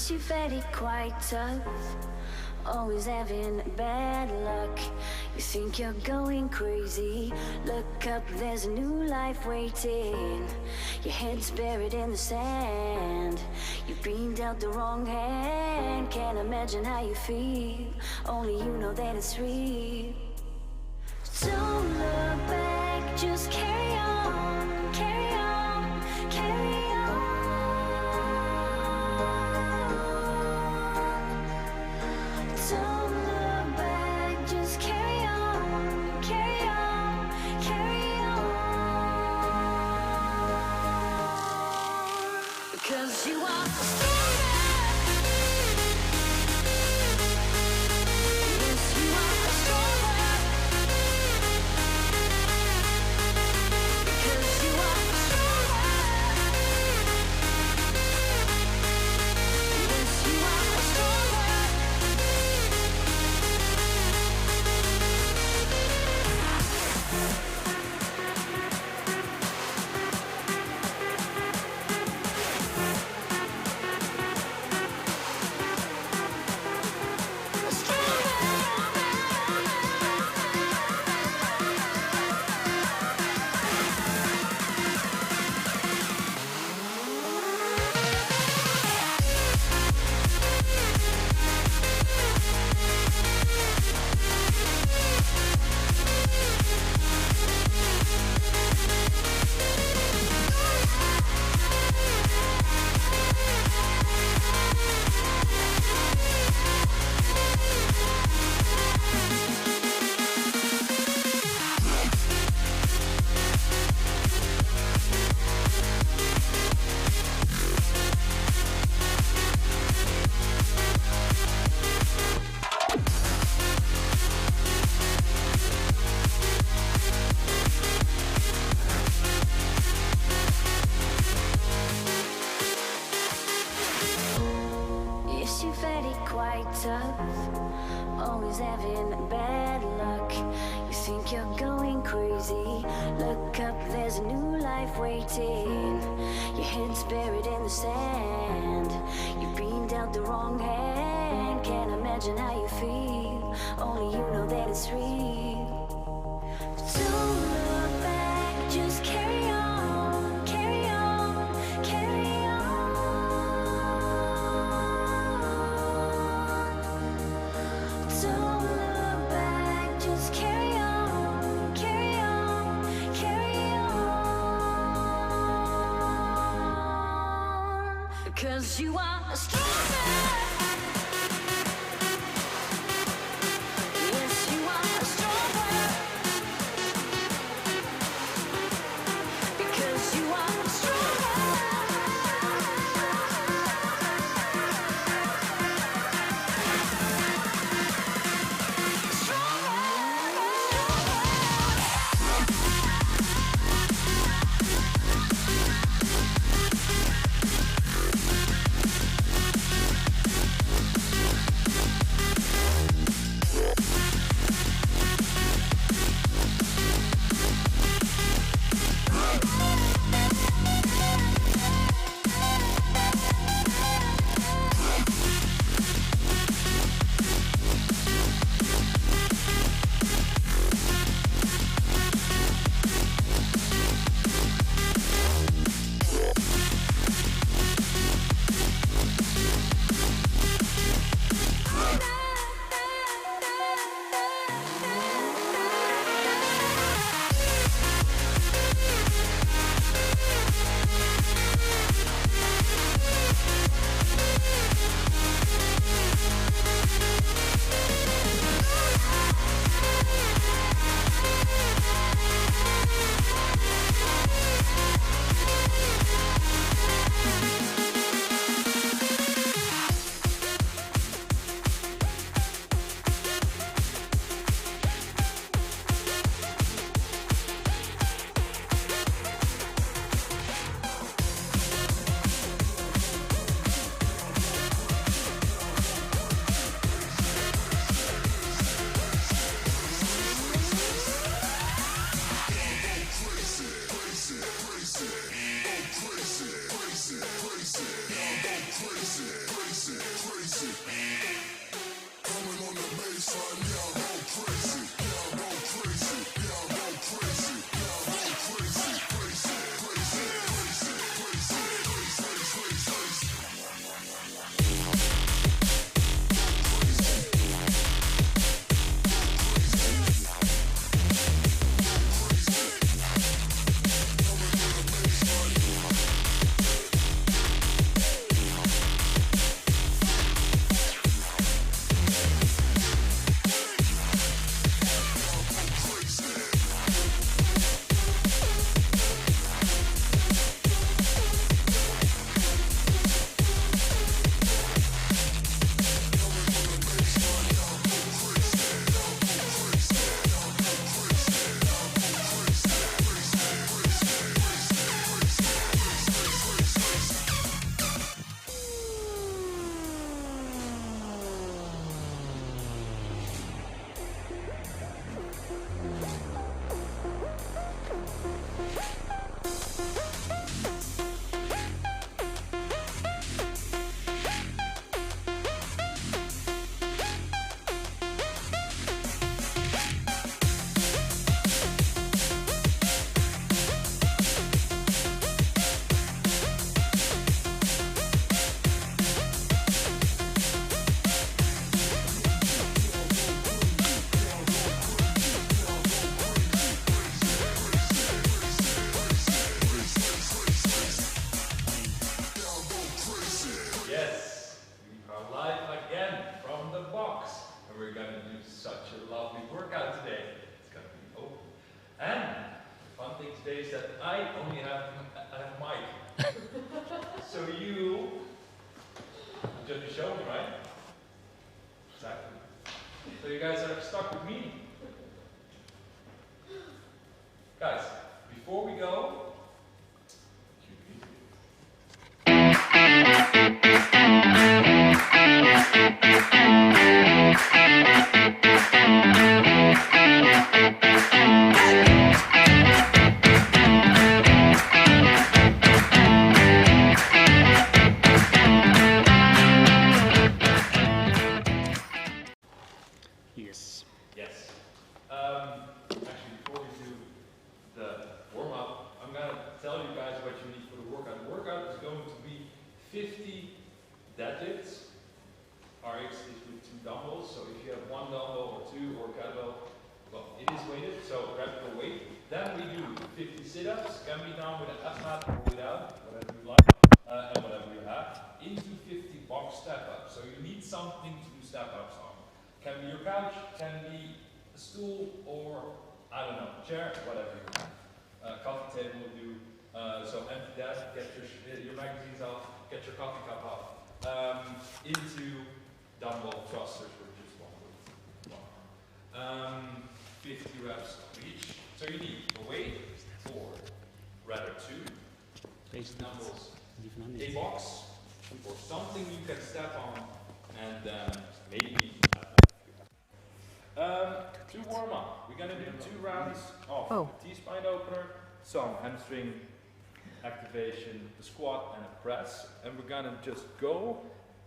Yes, you're very quite tough, always having bad luck. You think you're going crazy, look up, there's a new life waiting. Your head's buried in the sand, you've been dealt the wrong hand. Can't imagine how you feel, only you know that it's real. Don't look back, just carry on, carry on, carry on. Don't look back, just carry on, carry on, carry on. Because you are stronger. Yes, you are stronger. Because you are stronger. Yes, you are stronger. Yes, you're very quite tough, always having bad luck. You think you're going crazy, look up, there's a new life waiting. Your head's buried in the sand, you've been dealt the wrong hand. Can't imagine how you feel, only you know that it's real. Don't look back, just carry on, carry on, carry on. Don't look back, just carry on, carry on, carry on. Because you are stronger. Yes, you are stronger. Because you are stronger. these days that I only have a mic. So you just be showing, right? Exactly. So you guys are stuck with me. Guys, before we go, Yes. yes. Actually, before we do the warm-up, I'm going to tell you guys what you need for the workout. The workout is going to be 50 deadlifts. RX is with 2 dumbbells, so if you have 1 dumbbell or 2 or kettlebell, well, it is weighted, so grab your weight. Then we do 50 sit-ups, can be done with an AbMat or without, whatever you like, and whatever you have, into 50 box step-ups. So you need something to do step-ups on. Can be your couch, can be a stool, or, I don't know, chair, whatever you have. Coffee table will do. So empty that, get your magazines off, get your coffee cup off. Into dumbbell thrusters, which is one arm. 50 reps of each. So you need a weight, or rather 2 dumbbells, a box, or something you can step on, and then maybe to warm up, we're gonna do 2 rounds of T-spine opener, some hamstring activation, the squat and a press, and we're gonna just go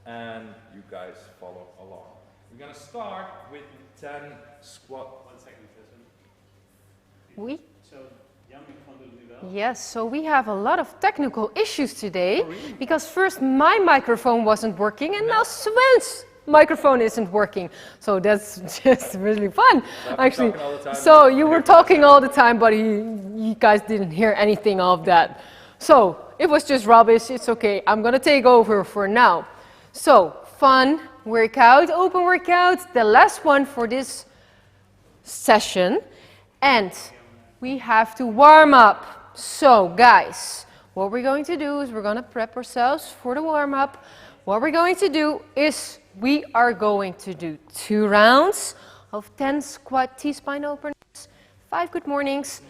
and you guys follow along. We're gonna start with 10 squat. 1 second, Tristan. Oui. So, Jan can do Dumbbell. Yes, so we have a lot of technical issues today because first my microphone wasn't working and now Sven's microphone isn't working. So that's just really fun, actually. So you were talking all the time, but you guys didn't hear anything of that. So it was just rubbish. It's okay. I'm gonna take over for now. So fun workout, open workout, the last one for this session, and we have to warm up. So guys, what we're going to do is we're going to prep ourselves for the warm up. What we're going to do is we are going to do 2 rounds of 10 squat T-spine openers, 5 good mornings,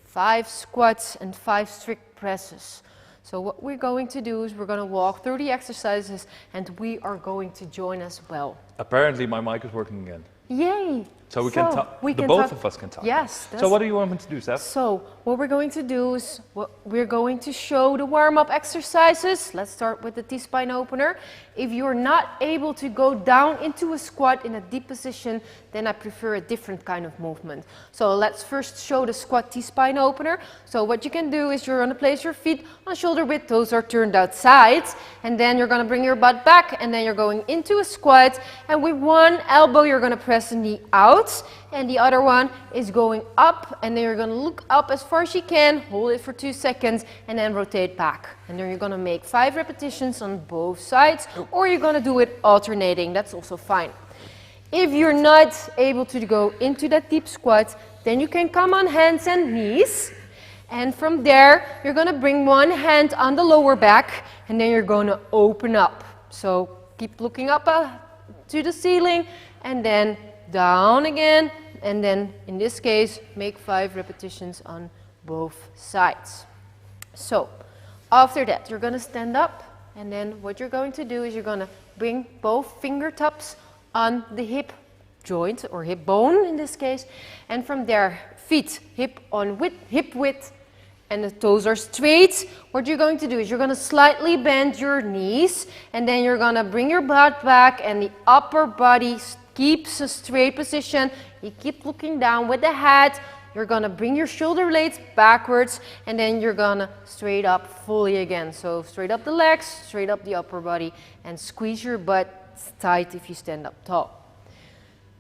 5 squats and 5 strict presses. So what we're going to do is we're going to walk through the exercises and we are going to join as well. Apparently my mic is working again. Yay! So we can talk. Both of us can talk. Yes. So what do you want me to do, Steph? So what we're going to do is we're going to show the warm-up exercises. Let's start with the T-spine opener. If you're not able to go down into a squat in a deep position, then I prefer a different kind of movement. So let's first show the squat T-spine opener. So what you can do is you're going to place your feet on shoulder width, toes are turned outside, and then you're going to bring your butt back, and then you're going into a squat, and with one elbow you're going to press the knee out, and the other one is going up, and then you're going to look up as far as you can, hold it for 2 seconds, and then rotate back. And then you're going to make 5 repetitions on both sides, or you're going to do it alternating. That's also fine. If you're not able to go into that deep squat, then you can come on hands and knees, and from there you're going to bring one hand on the lower back, and then you're going to open up. So keep looking up to the ceiling, and then down again, and then in this case make 5 repetitions on both sides. So after that you're going to stand up, and then what you're going to do is you're going to bring both fingertips on the hip joint or hip bone in this case, and from there feet hip width, and the toes are straight. What you're going to do is you're going to slightly bend your knees, and then you're going to bring your butt back, and the upper body keeps a straight position. You keep looking down with the head. You're going to bring your shoulder blades backwards, and then you're going to straight up fully again. So straight up the legs, straight up the upper body, and squeeze your butt tight if you stand up tall.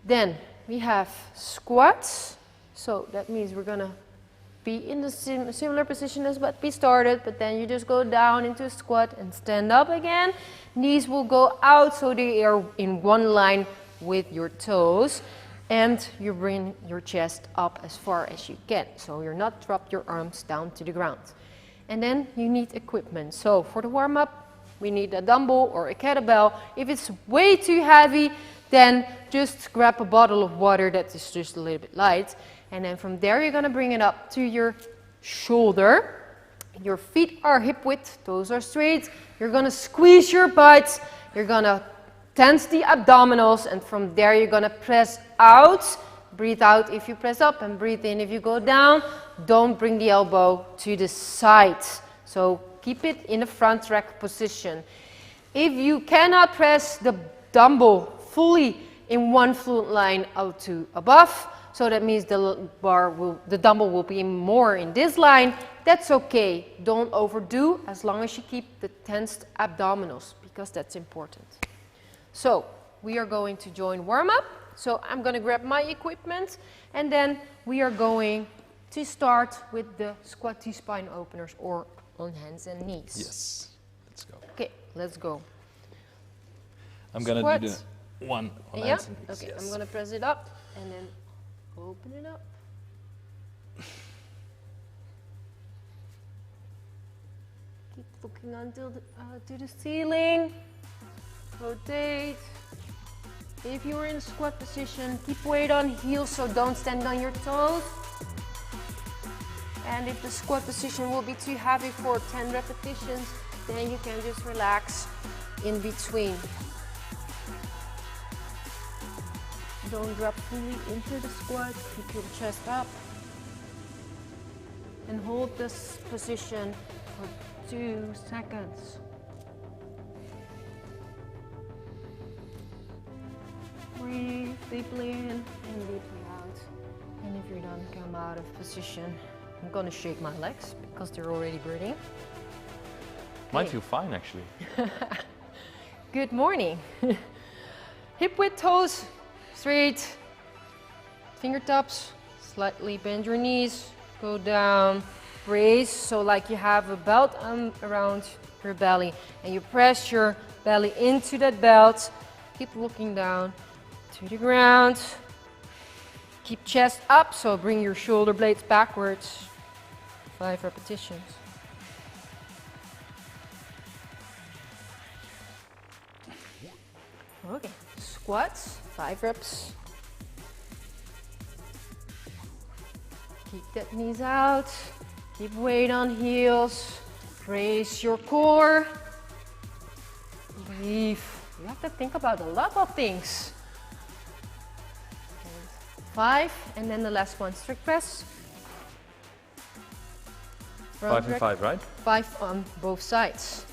Then we have squats. So that means we're going to be in the similar position as what we started, but then you just go down into a squat and stand up again. Knees will go out so they are in one line with your toes. and you bring your chest up as far as you can. So you're not drop your arms down to the ground. And then you need equipment. So for the warm-up, we need a dumbbell or a kettlebell. If it's way too heavy, then just grab a bottle of water that is just a little bit light. And then from there, you're gonna bring it up to your shoulder. Your feet are hip width, toes are straight. You're gonna squeeze your butt. You're gonna tense the abdominals, and from there you're gonna press out. Breathe out if you press up, and breathe in if you go down. Don't bring the elbow to the side. So keep it in the front rack position. If you cannot press the dumbbell fully in one fluent line out to above, so that means the dumbbell will be more in this line, that's okay. Don't overdo as long as you keep the tensed abdominals, because that's important. So we are going to join warm-up. So I'm going to grab my equipment, and then we are going to start with the squat T-spine openers, or on hands and knees. Yes, let's go. Okay, let's go. I'm going to do the one on hands and knees. Okay, yes. I'm going to press it up and then open it up. Keep looking until to the ceiling. Rotate. If you are in a squat position, keep weight on heels, so don't stand on your toes. And if the squat position will be too heavy for 10 repetitions, then you can just relax in between. Don't drop fully into the squat. Keep your chest up. And hold this position for 2 seconds. Breathe deeply in and deeply out. And if you're done, come out of position. I'm gonna shake my legs because they're already breathing. Might feel fine actually. Good morning. Hip width toes straight. Fingertips, slightly bend your knees. Go down, brace, so like you have a belt around your belly. And you press your belly into that belt. Keep looking down to the ground. Keep chest up, so bring your shoulder blades backwards. 5 repetitions. Okay, squats, 5 reps. Keep that knees out. Keep weight on heels. Raise your core. Breathe. You have to think about a lot of things. 5, and then the last one, strict press. 5 and 5, right? 5 on both sides.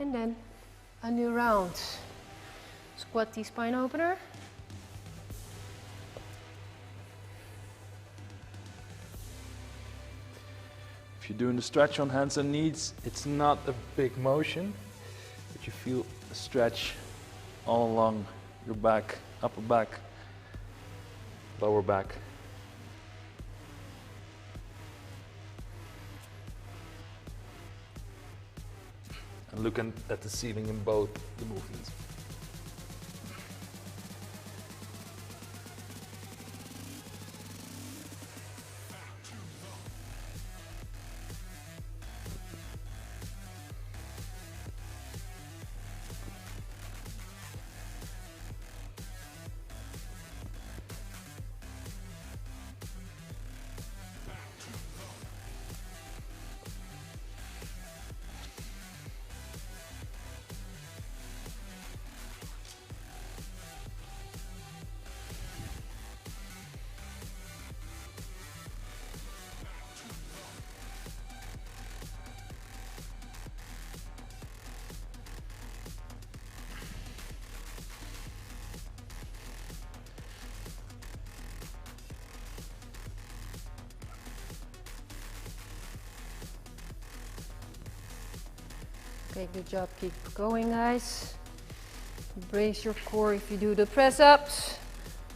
And then a new round. Squat T-spine opener. If you're doing the stretch on hands and knees, it's not a big motion, but you feel a stretch all along your back, upper back, lower back. And looking at the ceiling in both the movements. Okay, good job. Keep going, guys. Brace your core if you do the press ups.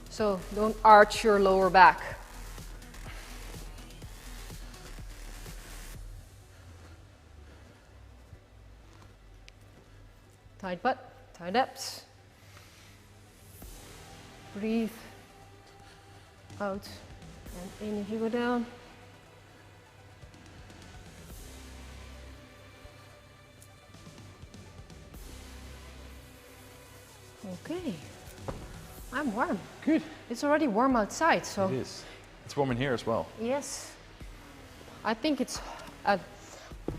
So don't arch your lower back. Tight butt, tight abs. Breathe out and in if you go down. Okay, I'm warm. Good. It's already warm outside, so. It is. It's warm in here as well. Yes. I think it's,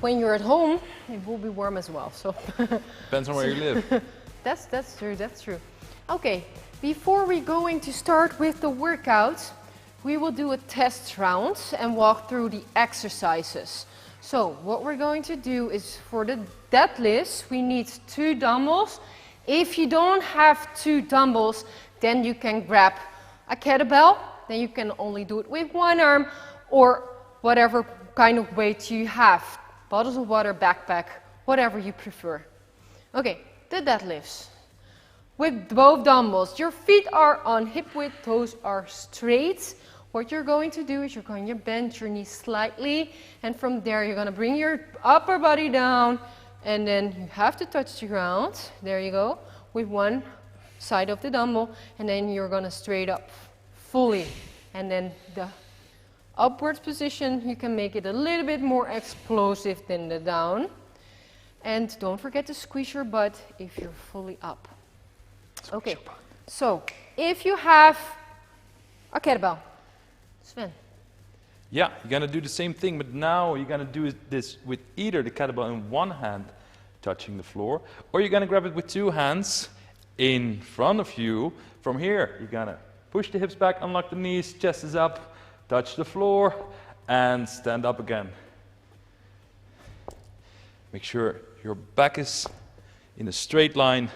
when you're at home, it will be warm as well, so. Depends on where you live. That's true, that's true. Okay, before we're going to start with the workout, we will do a test round and walk through the exercises. So what we're going to do is for the deadlifts, we need 2 dumbbells. If you don't have 2 dumbbells, then you can grab a kettlebell. Then you can only do it with 1 arm or whatever kind of weight you have. Bottles of water, backpack, whatever you prefer. Okay, the deadlifts. With both dumbbells, your feet are on hip width, toes are straight. What you're going to do is you're going to bend your knees slightly, and from there you're going to bring your upper body down, and then you have to touch the ground. There you go, with one side of the dumbbell, and then you're going to straight up fully. And then the upwards position, you can make it a little bit more explosive than the down. And don't forget to squeeze your butt if you're fully up. Okay, so if you have a kettlebell, Sven. Yeah, you're gonna do the same thing, but now you're gonna do this with either the kettlebell in one hand touching the floor, or you're gonna grab it with 2 hands in front of you. From here, you're gonna push the hips back, unlock the knees, chest is up, touch the floor, and stand up again. Make sure your back is in a straight line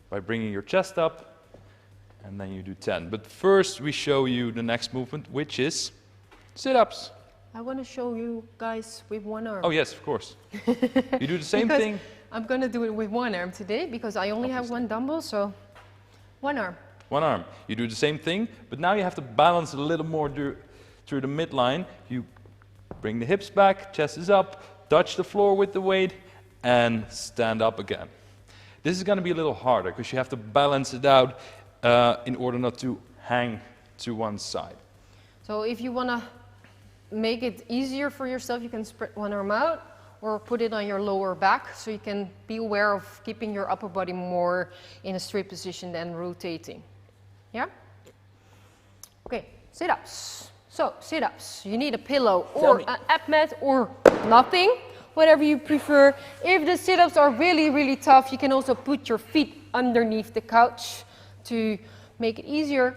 by bringing your chest up, and then you do 10. But first we show you the next movement, which is sit-ups. I want to show you guys with 1 arm. Oh yes, of course. You do the same thing. I'm going to do it with 1 arm today because I only have 1 dumbbell, so 1 arm. 1 arm. You do the same thing, but now you have to balance a little more through the midline. You bring the hips back, chest is up, touch the floor with the weight, and stand up again. This is going to be a little harder because you have to balance it out in order not to hang to one side. So if you want to make it easier for yourself, you can spread 1 arm out or put it on your lower back, so you can be aware of keeping your upper body more in a straight position than rotating. Yeah? Okay, sit-ups. So, sit-ups. You need a pillow or an AbMat or nothing, whatever you prefer. If the sit-ups are really, really tough, you can also put your feet underneath the couch to make it easier.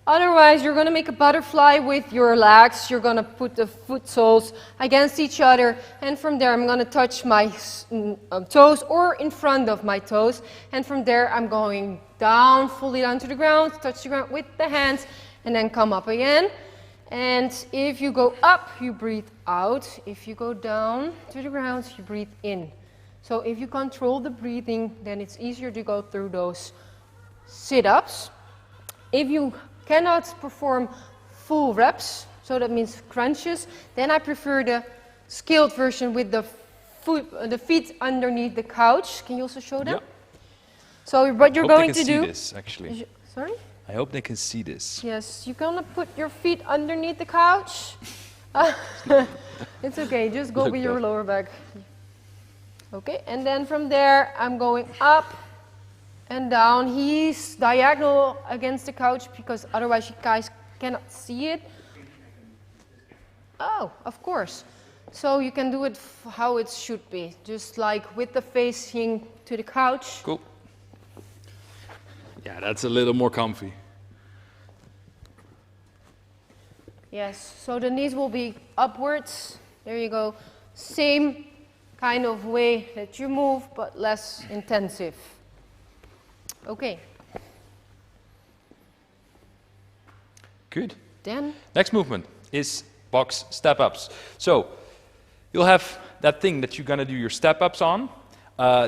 Otherwise, you're going to make a butterfly with your legs. You're going to put the foot soles against each other, and from there I'm going to touch my toes or in front of my toes, and from there I'm going down, fully down to the ground, touch the ground with the hands, and then come up again. And if you go up, you breathe out. If you go down to the ground, you breathe in. So if you control the breathing, then it's easier to go through those sit-ups. If you cannot perform full reps, so that means crunches, then I prefer the scaled version with the feet underneath the couch. Can you also show them? Yep. So what you're going to do... I hope they can see this, actually. Sorry? I hope they can see this. Yes, you're gonna put your feet underneath the couch. It's okay, just go with your lower back. Okay, and then from there, I'm going up and down. He's diagonal against the couch because otherwise you guys cannot see it. Oh, of course. So you can do it how it should be, just like with the facing to the couch. Cool. Yeah, that's a little more comfy. Yes, so the knees will be upwards. There you go. Same kind of way that you move, but less intensive. Okay. Good. Then next movement is box step-ups. So you'll have that thing that you're gonna do your step-ups on,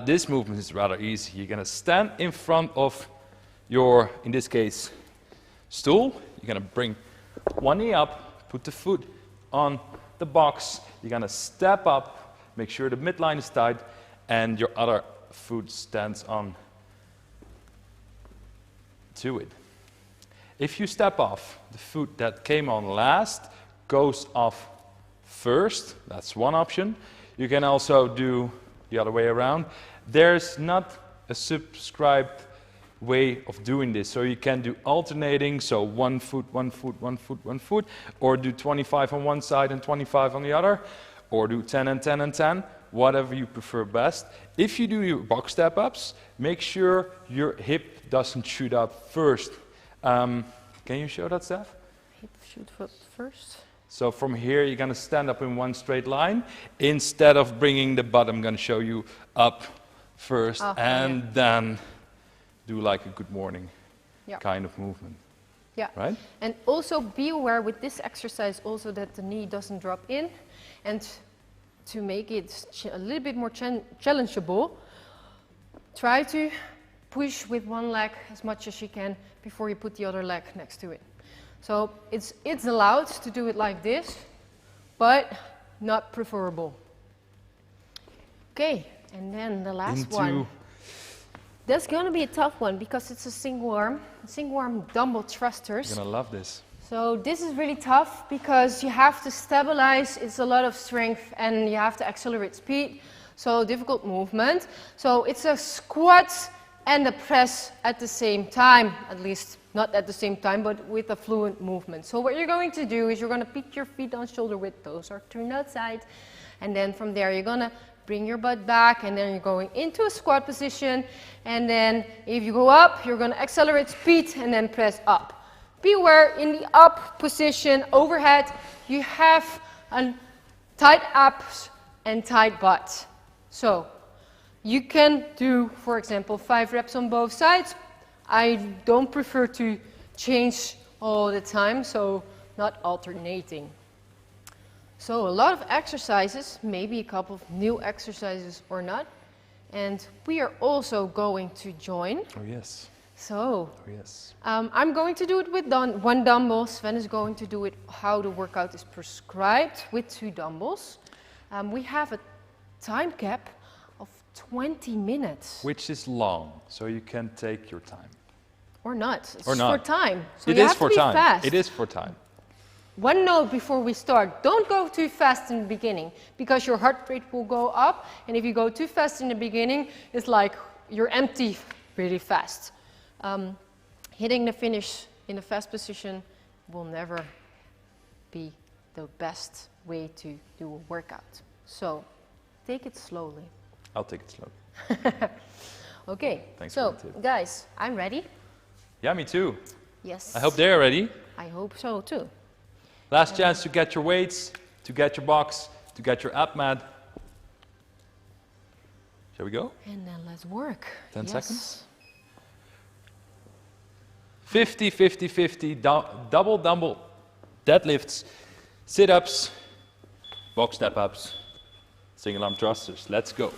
this movement is rather easy. You're gonna stand in front of your, in this case, stool. You're gonna bring one knee up, put the foot on the box. You're gonna step up, make sure the midline is tight, and your other foot stands on to it. If you step off, the foot that came on last goes off first. That's one option. You can also do the other way around. There's not a subscribed way of doing this, so you can do alternating, so 1 foot, 1 foot, 1 foot, 1 foot, or do 25 on one side and 25 on the other, or do 10 and 10 and 10, whatever you prefer best. If you do your box step-ups, make sure your hip doesn't shoot up first. Can you show that, Steph? Hip shoot first. So from here, you're gonna stand up in one straight line. Instead of bringing the butt, I'm gonna show you up first, and then do like a good morning kind of movement. Yeah. Right? And also be aware with this exercise also that the knee doesn't drop in, and to make it a little bit more challengeable, try to push with one leg as much as you can before you put the other leg next to it. So it's allowed to do it like this, but not preferable. Okay, and then the last one. That's going to be a tough one because it's a single arm dumbbell thrusters. You're gonna love this. So this is really tough because you have to stabilize. It's a lot of strength and you have to accelerate speed. So difficult movement. So it's a squat and a press at the same time, at least not at the same time, but with a fluent movement. So what you're going to do is you're going to put your feet on shoulder width. Those are turned outside. And then from there, you're going to bring your butt back, and then you're going into a squat position. And then if you go up, you're going to accelerate speed and then press up. Be aware in the up position, overhead, you have a tight abs and tight butt. So you can do, for example, 5 reps on both sides. I don't prefer to change all the time, so not alternating. So a lot of exercises, maybe a couple of new exercises or not. And we are also going to join. Oh yes. So, oh yes. I'm going to do it with one dumbbell. Sven is going to do it how the workout is prescribed with 2 dumbbells. We have a time cap of 20 minutes. Which is long, so you can take your time. Or not. It's or not. for time. So it you is have for to be time. fast. It is for time. One note before we start, don't go too fast in the beginning because your heart rate will go up, and if you go too fast in the beginning, it's like you're empty really fast. Hitting the finish in a fast position will never be the best way to do a workout. So take it slowly. I'll take it slowly. Okay, Thanks so for the tip. guys, I'm ready. Yeah, me too. Yes. I hope they're ready. I hope so too. Last chance to get your weights, to get your box, to get your AbMat. Shall we go? And then let's work. 10 Yes. seconds. 50, 50, 50, double dumbbell deadlifts, sit-ups, box step-ups, single arm thrusters. Let's go.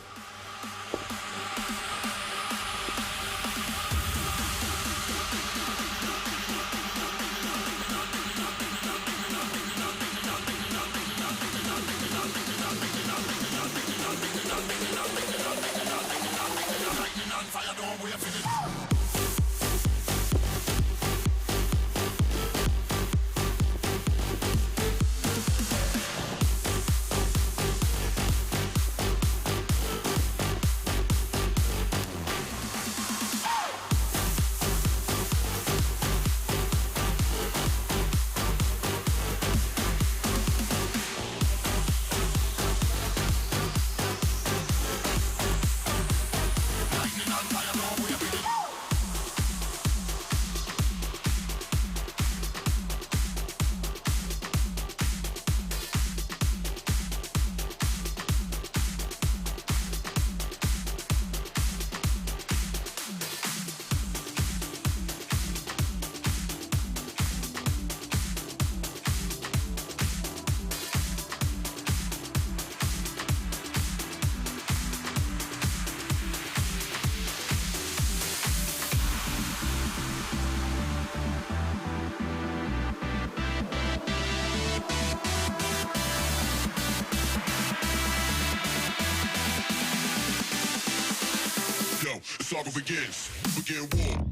saga begins. Begin war.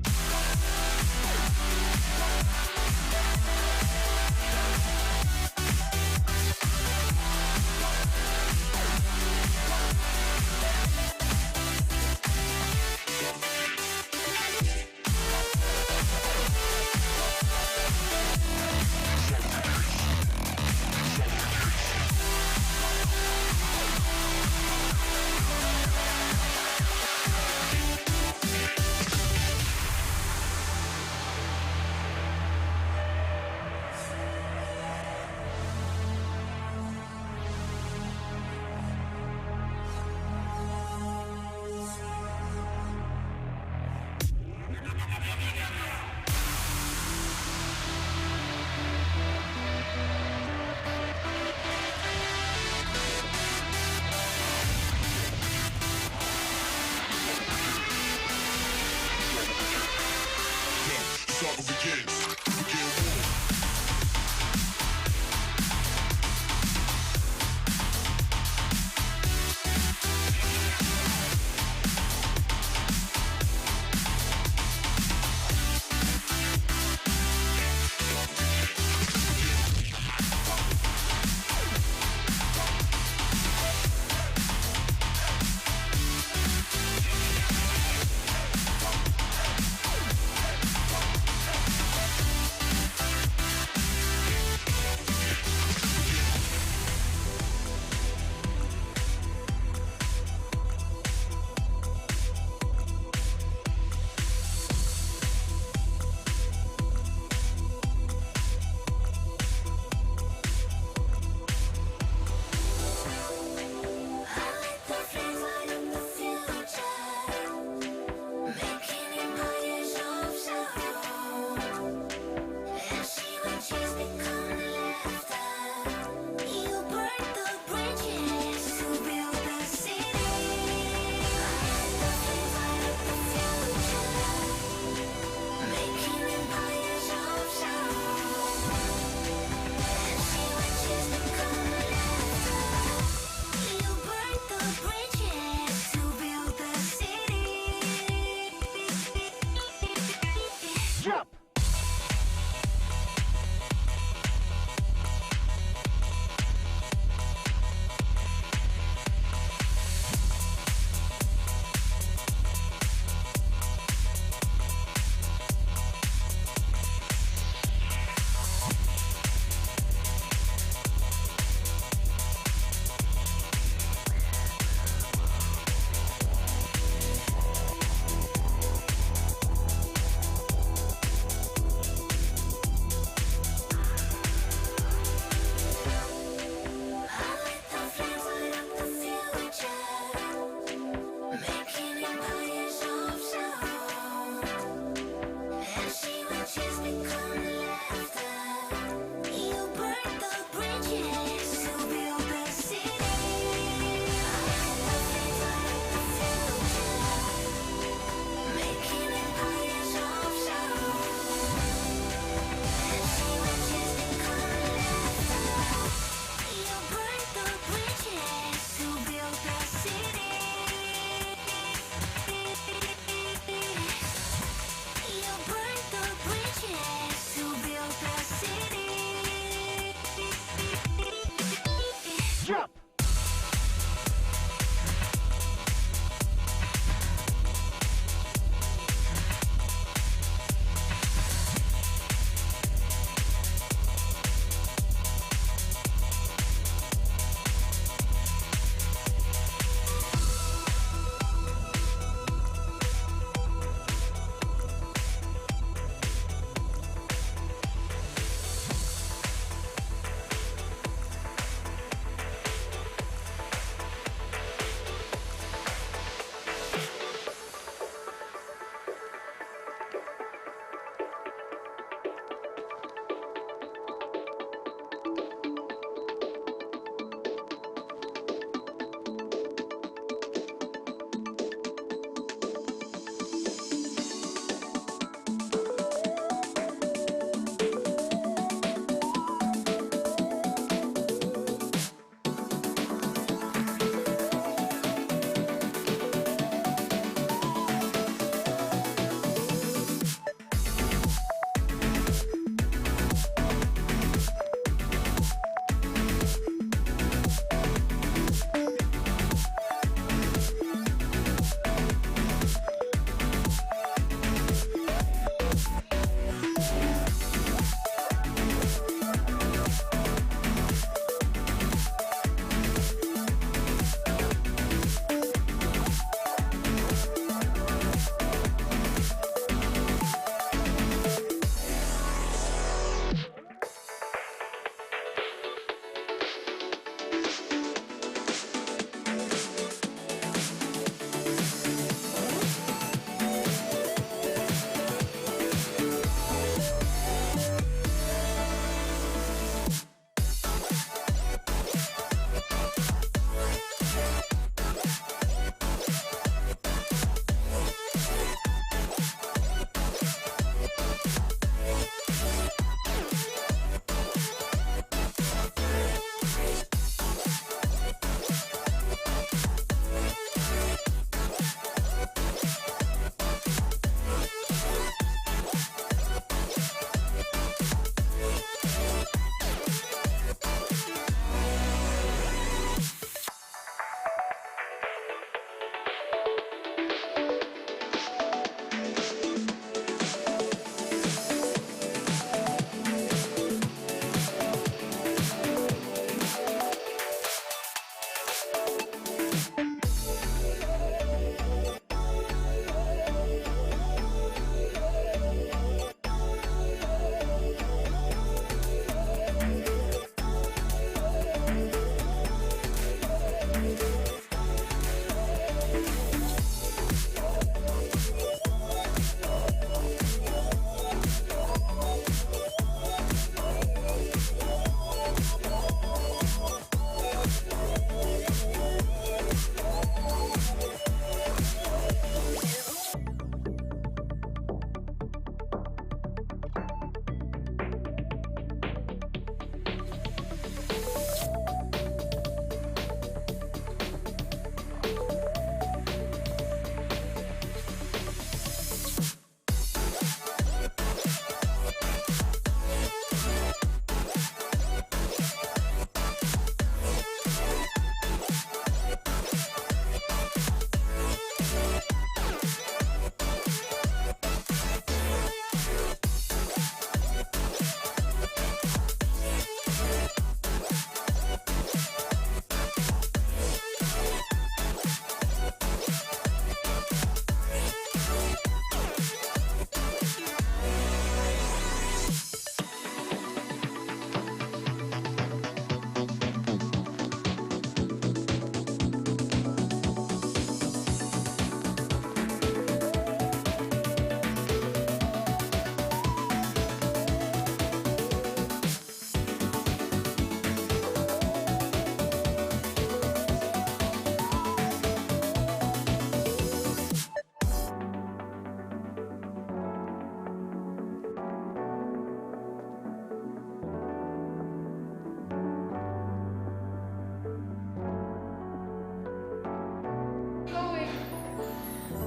Saga begins. Begin war.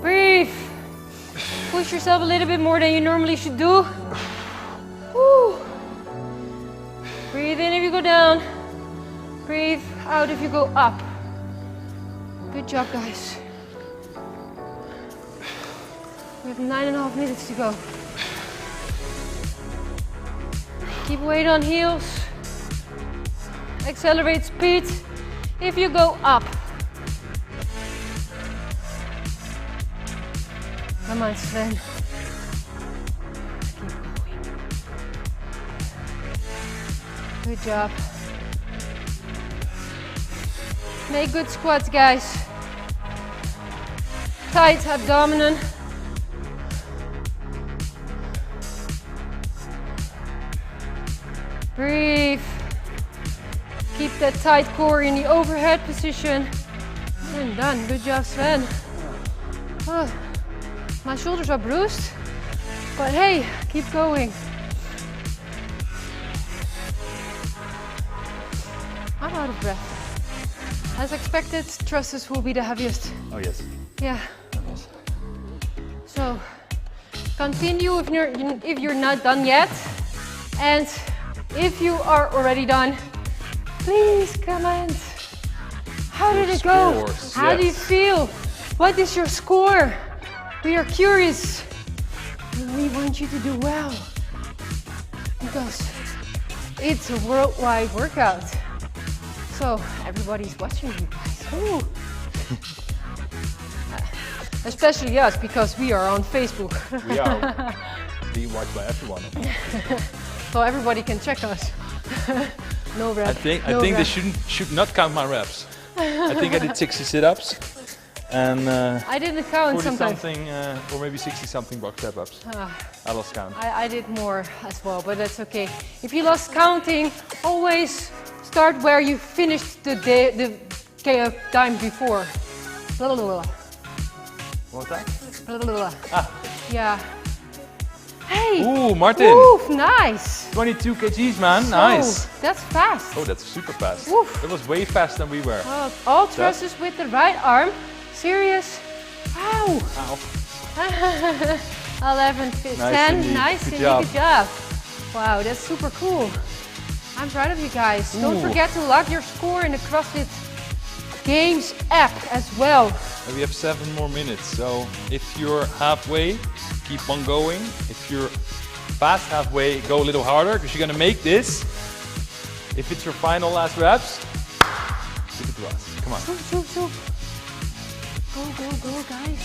Breathe. Push yourself a little bit more than you normally should do. Woo. Breathe in if you go down. Breathe out if you go up. Good job, guys. We have 9.5 minutes to go. Keep weight on heels. Accelerate speed if you go up. Come on, Sven. Keep going. Good job. Make good squats, guys. Tight abdomen. Breathe. Keep that tight core in the overhead position. And done. Good job, Sven. Oh, my shoulders are bruised, but hey, keep going. I'm out of breath. As expected, thrusts will be the heaviest. Oh yes. Yeah. So continue if you're not done yet, and if you are already done, please comment. How did it go? Scores, How do you yes. feel? What is your score? We are curious. And we want you to do well, because it's a worldwide workout. So everybody's watching you guys. Ooh. Especially us, because we are on Facebook. We are being watched by everyone. So everybody can check us. No rep. I think they should not count my reps. I think I did 60 sit-ups and I didn't count 40 sometimes. something or maybe 60 something box step-ups. I lost count. I did more as well, but that's okay. If you lost counting, always start where you finished the time before. Blah, blah, blah. What was that? Blah, blah, blah. Ah. Yeah. Hey! Ooh, Martin! Oof, nice! 22 kgs, man. So, Nice. that's fast. Oh, that's super fast. Oof. That was way faster than we were. All thrusts with the right arm. Serious. Ow! Ow. 11, 10. indeed. Nice, Good Cindy, job. good job. Wow, that's super cool. I'm proud of you guys. Don't Ooh. forget to log your score in the CrossFit Games app as well. And we have 7 more minutes, so if you're halfway, keep on going. If you're past halfway, go a little harder, because you're gonna make this. If it's your final last reps, give it to us. Come Come on. Shoot. Go, guys.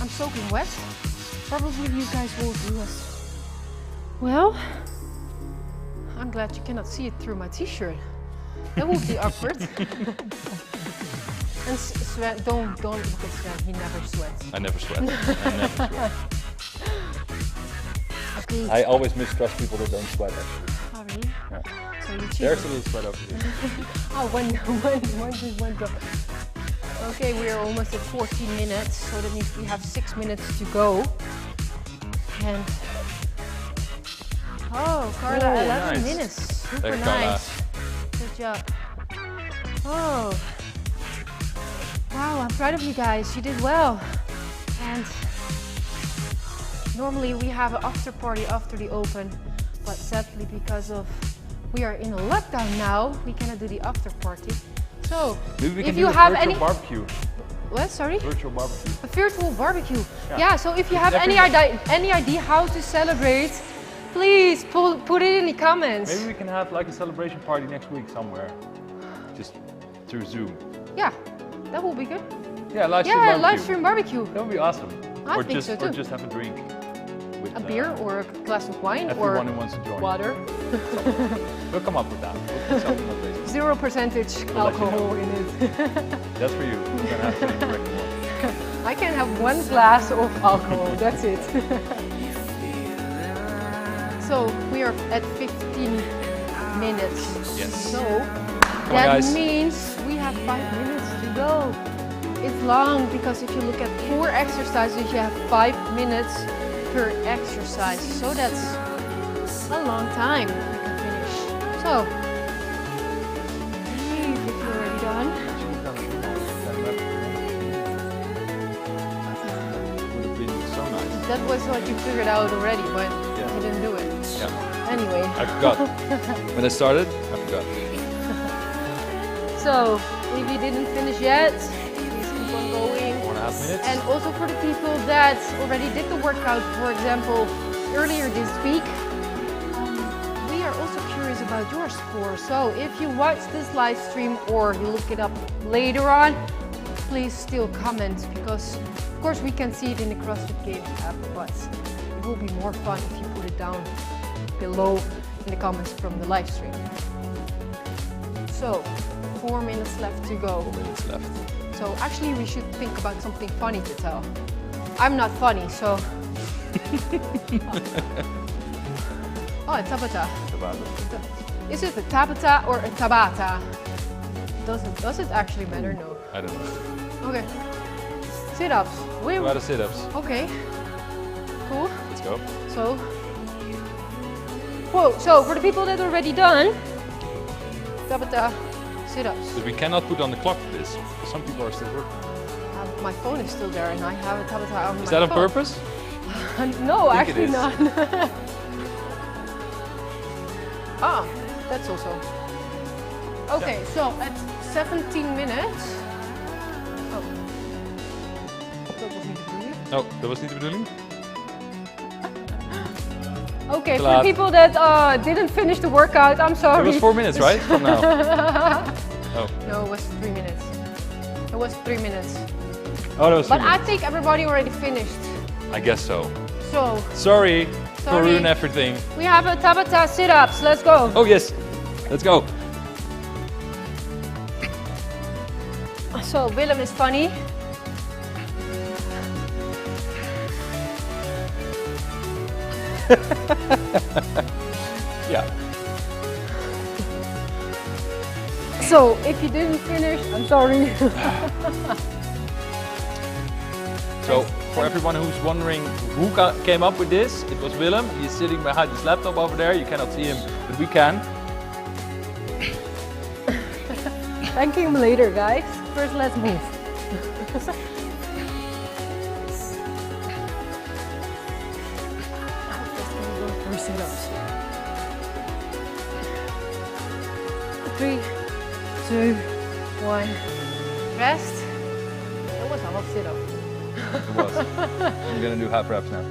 I'm soaking wet. Probably you guys will do as well. I'm glad you cannot see it through my t-shirt. That would be awkward. And Sven, don't look at Sven, he never sweats. I never sweat. I never sweat. Okay. I always mistrust people that don't sweat actually. Oh really? Yeah. So you cheat. There's a little sweat over here. Oh, one go. Okay, we are almost at 14 minutes, so that means we have 6 minutes to go. And oh, Carla, Oh, 11 nice. minutes. Super Thanks, Carla. nice. Good job. Oh, wow, I'm proud of you guys. You did well. And normally we have an after party after the open, but sadly because of we are in a lockdown now, we cannot do the after party. So, Maybe we can if do you a have virtual any barbecue. what? Sorry? Virtual barbecue. A virtual barbecue. Yeah. Yeah, so if you have any idea how to celebrate, please put it in the comments. Maybe we can have like a celebration party next week somewhere. Just through Zoom. Yeah, that will be good. Yeah, live stream Yeah, barbecue. live stream barbecue. That would be awesome. I or think just so too. Or just have a drink. With, A beer or a glass of wine everyone or who wants to join. water. We'll come up with that. We'll put something on Facebook. 0% alcohol in it. That's for you. You're gonna have to direct one. I can have one glass of alcohol, that's it. So we are at 15 minutes. Yes. So on, that guys. means we have 5 minutes to go. It's long because if you look at 4 exercises, you have 5 minutes per exercise. So that's a long time you can finish. So, if you're already done. Would have been so nice. That was what you figured out already, but Yeah. you didn't do it. Yeah. Anyway. I forgot. When I started, I forgot. So, if you didn't finish yet, please keep on going. 4.5 minutes. And also for the people that already did the workout, for example, earlier this week, we are also curious about your score. So if you watch this live stream or you look it up later on, please still comment because of course we can see it in the CrossFit Games app, but it will be more fun if you put it down below in the comments from the live stream. So 4 minutes left to go. 4 minutes left. So actually we should think about something funny to tell. I'm not funny, so... Oh, a Tabata. Is it a Tabata or a Tabata? Does it actually matter? No. I don't know. Okay. Sit-ups. What about the sit-ups? Okay. Cool. Let's go. So... Whoa, so for the people that are already done, Tabata sit-ups. But we cannot put on the clock for this. Some people are still working. My phone is still there and I have a Tabata on my phone. Is that on purpose? No, I think actually it is. not. Ah, that's also. Okay, so at 17 minutes. Oh. Dat was niet de bedoeling. Oh, dat was niet de bedoeling? Okay, Te for the laat. people that didn't finish the workout, I'm sorry. It was 4 minutes, right? From now. Oh. No, it was 3 minutes. It was 3 minutes. Oh, that was 3 But I minutes. think everybody already finished. I guess so. So, Sorry for Sorry. ruining everything. we have a Tabata sit-ups. Let's go. Oh yes, let's go. So, Willem is funny. Yeah. So, if you didn't finish, I'm sorry. So for everyone who's wondering who came up with this, it was Willem. He's sitting behind his laptop over there. You cannot see him, but we can. Thank him later, guys. First, let's move. Three sit-ups. 3, 2, 1. Rest. That was a lot of sit-up. It was. I'm gonna do half reps now.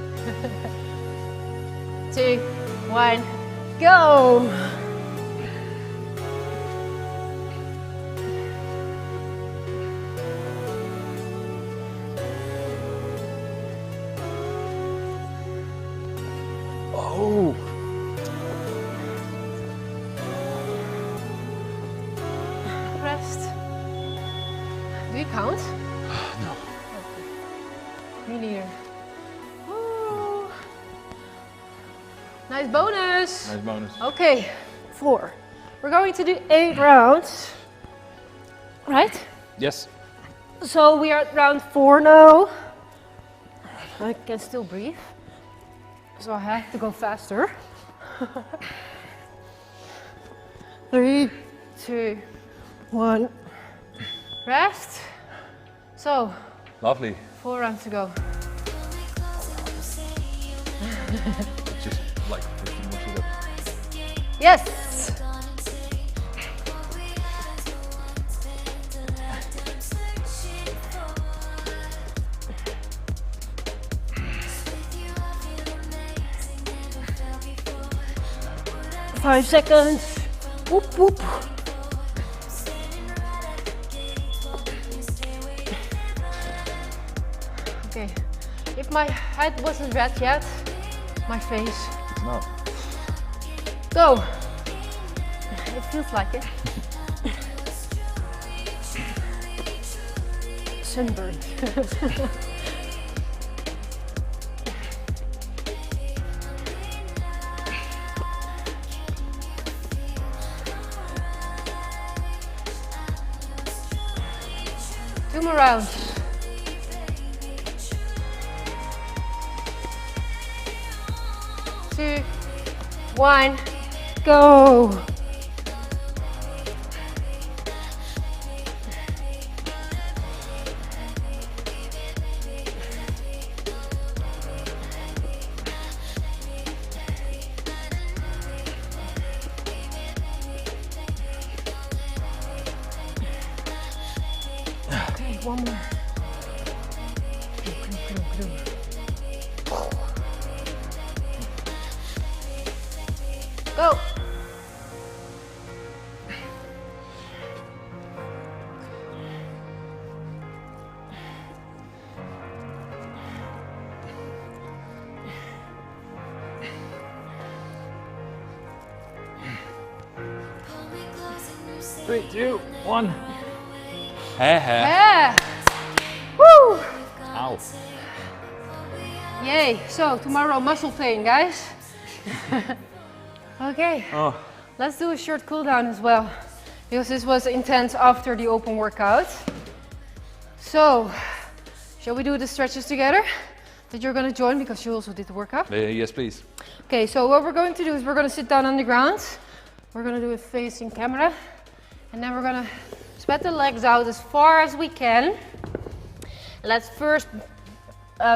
2, 1, go! you count? No. Me neither. Ooh. Nice bonus. Nice bonus. Okay, 4. We're going to do 8 rounds, right? Yes. So we are at round 4 now. I can still breathe, so I have to go faster. 3, 2, 1. Rest. So, Lovely. 4 rounds to go. It's just like 15 more sit-ups. Yes. Five seconds. Whoop whoop. Okay. If my head wasn't red yet, my face. No. Go. It feels like it. Sunburn. Two more rounds. Two, 1, go. Okay, one more. Go. Three, two, one. Heh heh. Yeah. Woo. Ow. Yay. So tomorrow muscle pain, guys. Okay. Oh. Let's do a short cool down as well, because this was intense after the open workout. So, shall we do the stretches together? That you're gonna join because you also did the workout. Yes, please. Okay, so what we're going to do is we're gonna sit down on the ground. We're gonna do it facing camera. And then we're gonna spread the legs out as far as we can. Let's first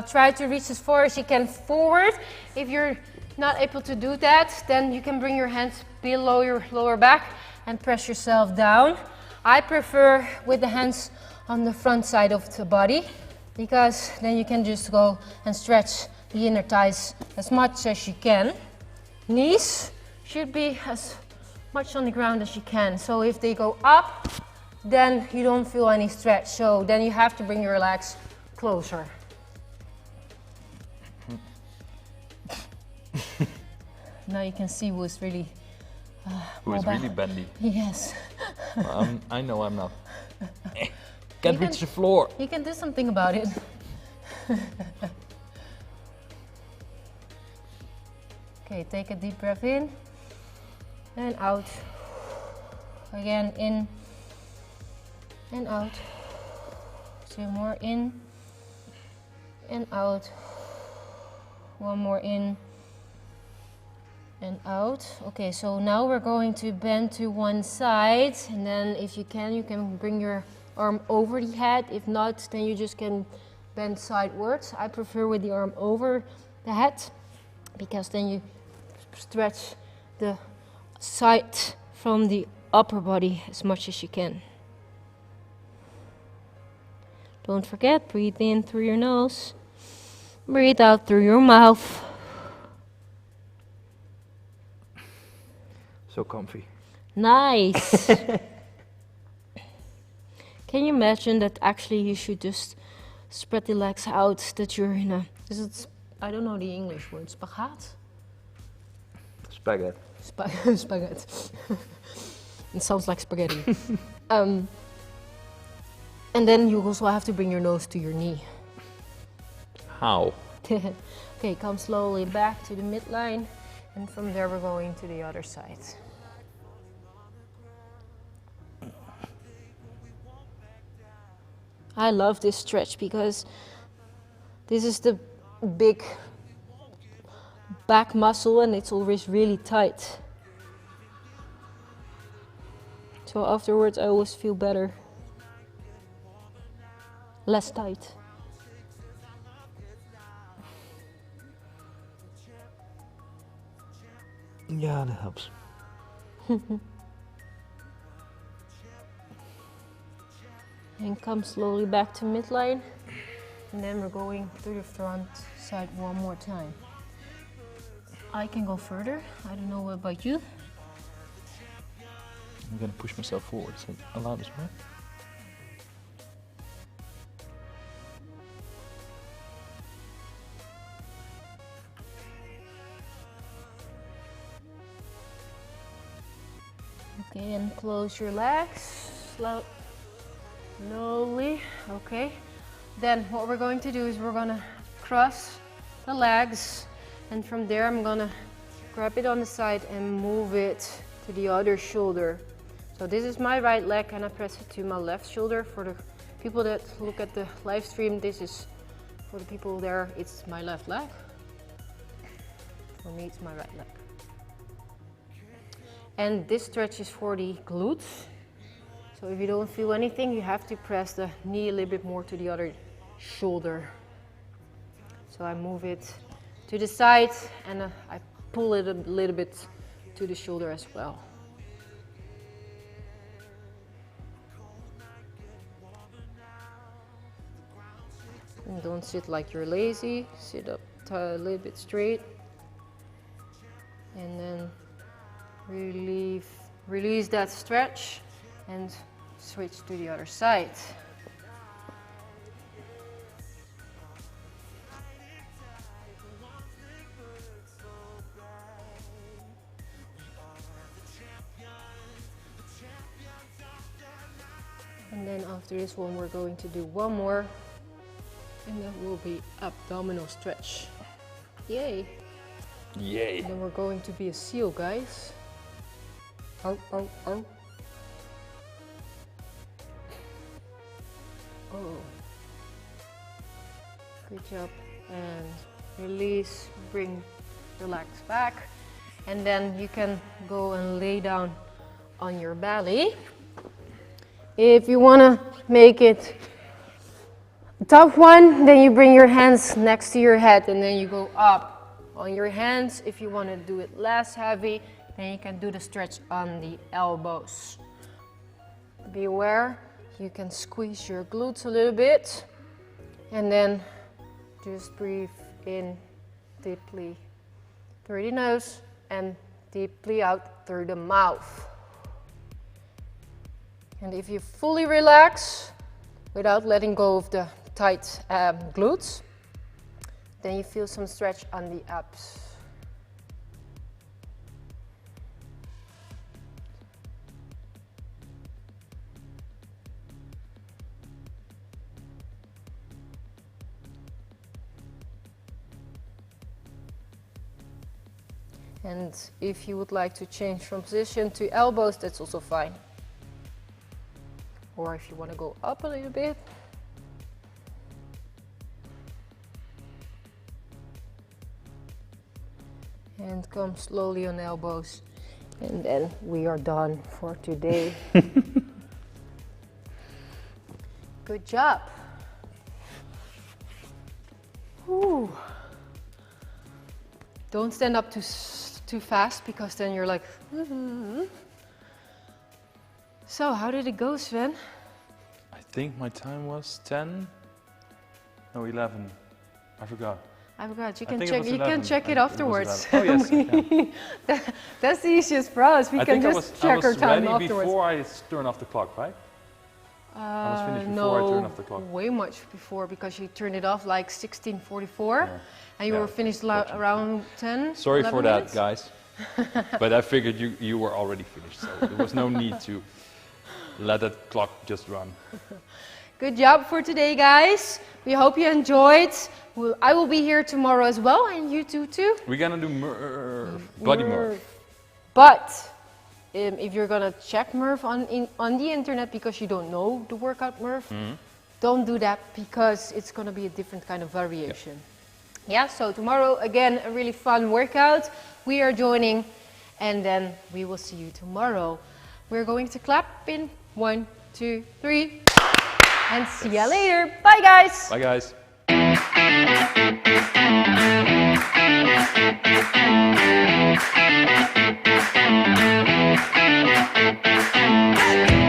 try to reach as far as you can forward. If you're not able to do that, then you can bring your hands below your lower back and press yourself down. I prefer with the hands on the front side of the body, because then you can just go and stretch the inner thighs as much as you can. Knees should be as much on the ground as you can. So if they go up, then you don't feel any stretch. So then you have to bring your legs closer. Now you can see who's really Who's really bendy. Yes. I know I'm not. Can't reach the floor. You can do something about it. Okay, take a deep breath in and out. Again, in and out. 2 more in and out. 1 more in and out. Okay, so now we're going to bend to one side, and then if you can bring your arm over the head. If not, then you just can bend sidewards. I prefer with the arm over the head, because then you stretch the side from the upper body as much as you can. Don't forget, breathe in through your nose, breathe out through your mouth. So comfy. Nice. Can you imagine that actually you should just spread the legs out, that you're in a, I don't know the English word, spagat? Spaghetti. Spaghetti. It sounds like spaghetti. And then you also have to bring your nose to your knee. How? Okay, come slowly back to the midline, and from there we're going to the other side. I love this stretch because this is the big back muscle and it's always really tight. So afterwards I always feel better. Less tight. Yeah, that helps. And come slowly back to midline. And then we're going to the front side one more time. I can go further. I don't know what about you. I'm gonna push myself forward. So allow this, right? Okay, and close your legs. Slowly. Okay. Then what we're going to do is we're gonna cross the legs, and from there I'm gonna grab it on the side and move it to the other shoulder. So this is my right leg and I press it to my left shoulder. For the people that look at the live stream, this is, for the people there, it's my left leg. For me, it's my right leg. And this stretch is for the glutes. So if you don't feel anything, you have to press the knee a little bit more to the other shoulder. So I move it to the side and I pull it a little bit to the shoulder as well. And don't sit like you're lazy, sit up a little bit straight. And then release that stretch and switch to the other side. And then after this one we're going to do one more, and that will be abdominal stretch. Yay! Yay! And then we're going to be a seal, guys. Oh, oh, oh. Oh. Good job. And release, bring your legs back. And then you can go and lay down on your belly. If you want to make it a tough one, then you bring your hands next to your head and then you go up on your hands. If you want to do it less heavy, then you can do the stretch on the elbows. Be aware, you can squeeze your glutes a little bit and then just breathe in deeply through the nose and deeply out through the mouth. And if you fully relax without letting go of the tight glutes, then you feel some stretch on the abs. And if you would like to change from position to elbows, that's also fine. Or if you want to go up a little bit. And come slowly on elbows. And then we are done for today. Good job. Whew. Don't stand up too fast because then you're like, So, how did it go, Sven? I think my time was 10, no 11, I forgot. I forgot, you I can think check, it was you 11. can check it It was afterwards. 11. Oh yes, I can. That's the easiest for us, we I can think just check our time ready afterwards. before I turn off the clock, right? I was finished before I turned off the clock. Way much before, because you turned it off like 16:44, Yeah. and you were finished around 10. Sorry 11 for that, minutes. guys. But I figured you were already finished, so there was no need to let that clock just run. Good job for today, guys. We hope you enjoyed. I will be here tomorrow as well, and you too. We're gonna do body Murph. But if you're gonna check Murph on the internet because you don't know the workout Murph, don't do that because it's gonna be a different kind of variation. Yeah, so tomorrow again a really fun workout. We are joining, and then we will see you tomorrow. We're going to clap in 1, 2, 3, and see ya later. Bye, guys. Bye, guys. Hey!